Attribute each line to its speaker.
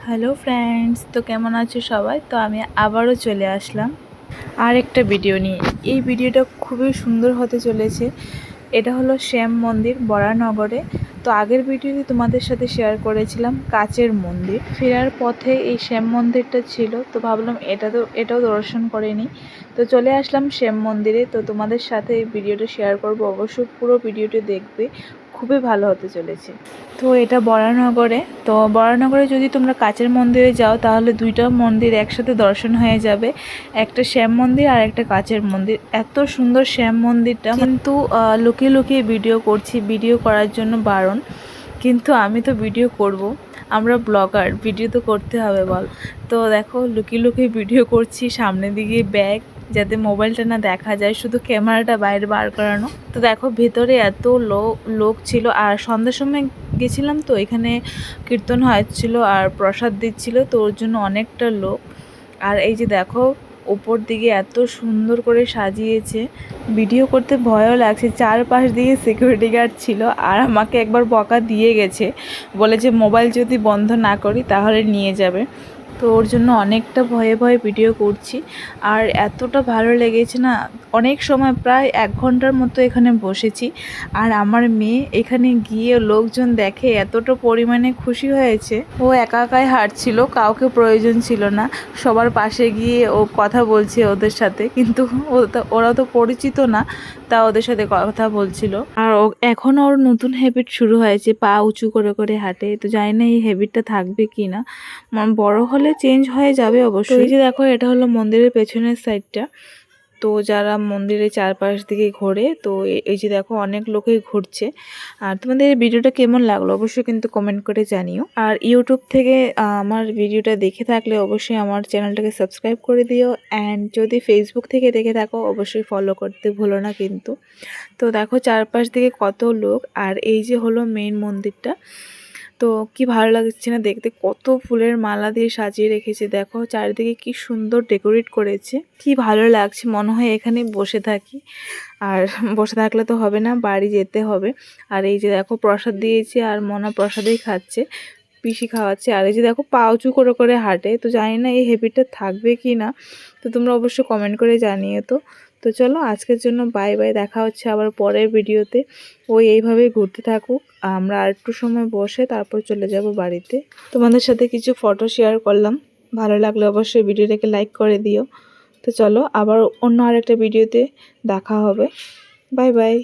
Speaker 1: Hello friends, তো কেমন আছো সবাই? তো আমি আবারও চলে আসলাম আর একটা ভিডিও নিয়ে। এই ভিডিওটা খুবই সুন্দর হতে চলেছে। এটা হলো শ্যাম মন্দির বরানগরে। তো আগের ভিডিওতে তোমাদের সাথে শেয়ার করেছিলাম কাচের মন্দির। ফেরার পথে এই শ্যাম মন্দিরটা ছিল, তো ভাবলাম এটাও দর্শন করে নিই। তো চলে আসলাম শ্যাম মন্দিরে। তো তোমাদের সাথে এই ভিডিওটা শেয়ার করব, অবশ্যই পুরো ভিডিওটি দেখবে, খুবই ভালো হতে চলেছে। তো এটা বরানগরে। তো বরানগরে যদি তোমরা কাচের মন্দিরে যাও তাহলে দুইটা মন্দির একসাথে দর্শন হয়ে যাবে, একটা শ্যাম মন্দির আর একটা কাচের মন্দির। এত সুন্দর শ্যাম মন্দিরটা, কিন্তু লুকিয়ে লুকিয়ে ভিডিও করছি, ভিডিও করার জন্য বারণ, কিন্তু আমি তো ভিডিও করব, আমরা ব্লগার, ভিডিও তো করতে হবে বল। তো দেখো লুকিয়ে লুকিয়ে ভিডিও করছি, সামনের দিকে ব্যাগ, যাতে মোবাইলটা না দেখা যায়, শুধু ক্যামেরাটা বাইরে বার করানো। তো দেখো ভেতরে এত লোক ছিল, আর সন্ধ্যার সময় গেছিলাম, তো এখানে কীর্তন হচ্ছিল আর প্রসাদ দিচ্ছিল, তো ওর জন্য অনেকটা লোক। আর এই যে দেখো ওপর দিকে এত সুন্দর করে সাজিয়েছে, ভিডিও করতে ভয়ও লাগছে। চারপাশ দিকে সিকিউরিটি গার্ড ছিল, আর আমাকে একবার বকা দিয়ে গেছে, বলে যে মোবাইল যদি বন্ধ না করি তাহলে নিয়ে যাবে। তো ওর জন্য অনেকটা ভয়ে ভয়ে ভিডিও করছি। আর এতটা ভালো লেগেছে না, অনেক সময় প্রায় 1 ঘন্টার মতো এখানে বসেছি। আর আমার মেয়ে এখানে গিয়ে লোকজন দেখে এতটা পরিমাণে খুশি হয়েছে, ও একা একাই হাঁটছিল, কাউকে প্রয়োজন ছিল না। সবার পাশে গিয়ে ও কথা বলছে ওদের সাথে, কিন্তু ওরা তো পরিচিত না, তা ওদের সাথে কথা বলছিল। আর এখন ওর নতুন হ্যাবিট শুরু হয়েছে, পা উঁচু করে করে হাঁটে। তো জানি না এই হ্যাবিটটা থাকবে কি না, বড় হলে চেঞ্জ হয়ে যাবে অবশ্যই। এই যে দেখো এটা হলো মন্দিরের পেছনের সাইডটা। তো যারা মন্দিরের চারপাশ দিকে ঘোরে, তো এই যে দেখো অনেক লোকই ঘুরছে। আর তোমাদের এই ভিডিওটা কেমন লাগলো অবশ্যই কিন্তু কমেন্ট করে জানিও। আর ইউটিউব থেকে আমার ভিডিওটা দেখে থাকলে অবশ্যই আমার চ্যানেলটাকে সাবস্ক্রাইব করে দিও। অ্যান্ড যদি ফেসবুক থেকে দেখে থাকো অবশ্যই ফলো করতে ভুলো না কিন্তু। তো দেখো চারপাশ দিকে কত লোক, আর এই যে হলো মেইন মন্দিরটা। তো কি ভালো লাগছে না দেখতে, কত ফুলের মালা দিয়ে সাজিয়ে রেখেছে, দেখো চারিদিকে কি সুন্দর ডেকোরেট করেছে, কি ভালো লাগছে। মনে হয় এখানে বসে থাকি, আর বসে থাকলে তো হবে না, বাড়ি যেতে হবে। আর এই যে দেখো প্রসাদ দিয়েছে, আর মনা প্রসাদেই খাচ্ছে, পিসি খাওয়াচ্ছে। আর এই যে দেখো পা উঁচু করে করে হাঁটে। তো জানি না এই হ্যাবিটটা থাকবে কি না, তো তোমরা অবশ্যই কমেন্ট করে জানিয়ে। তো চলো আজকের জন্য বাই বাই, দেখা হচ্ছে আবার পরের ভিডিওতে। ওই এইভাবেই ঘুরতে থাকুক, আমরা আর একটু সময় বসে তারপর চলে যাব বাড়িতে। তোমাদের সাথে কিছু ফটো শেয়ার করলাম, ভালো লাগলে অবশ্যই ভিডিওটাকে লাইক করে দিও। তো চলো আবার অন্য আরেকটা ভিডিওতে দেখা হবে। Bye bye.